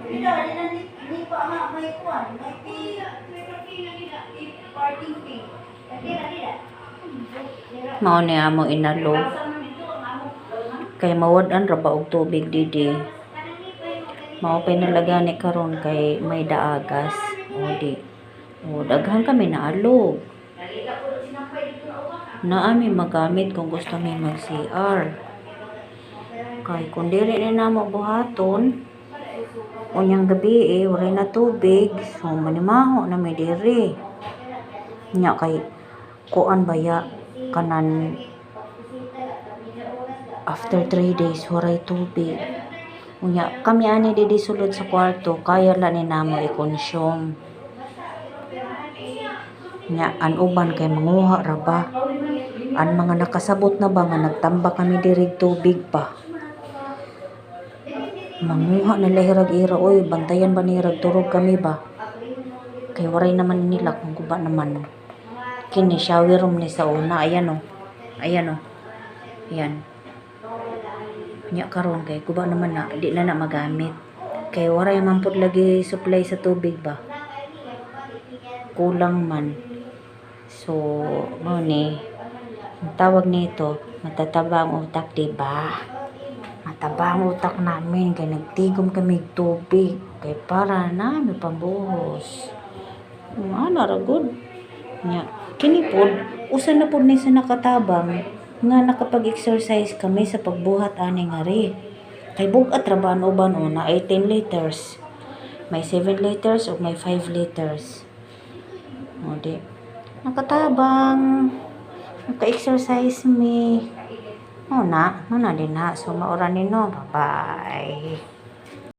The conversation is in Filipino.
Dila, di pa nga may kuwan, may parting fee. Dila. Mao ni amo inalo. Kay mawad-an ra ba og tubig didi. Mao pinalagani karon kay may daagas. O di. O daghan kami naalog. Naami magamit kung gusto mi mag-CR. Kay kung dili ni namo buhaton, unyang gabi wala na tubig, so manimaho na may diri. Nya kay kuan baya kanan after 3 days waray tubig. Unya kami ani didi sulod sa kwarto, kaya la ni namo i-consume. Nya an uban kay manguha ra ba. An mga nakasabot na ba nga nagtambak kami diri tubig pa. Manguha na lahirag ira, oy bantayan ba ni rag turog kami ba. Kay waray naman nila kung guba naman. Kini shower room ni sa una, ayan o. Ayan. Nya karon kay guba naman na, di na magamit. Kay waray man pud lagi supply sa tubig ba. Kulang man. So, mo ni ang tawag nito, matatabang utak, diba? Matabang utak namin kay nagtigom kami tubig kay para namin pambuhos. Ano ra gud? Nya, kini pod usa na pod ni sa nakatabang nga nakapag-exercise kami sa pagbuhat ani nga ri. Kay bugat ra ba uban na 18 liters. May 7 liters o may 5 liters. O di. Nakatabang. Naka-exercise mi. Muna din na. So, maura ni no. Bye-bye.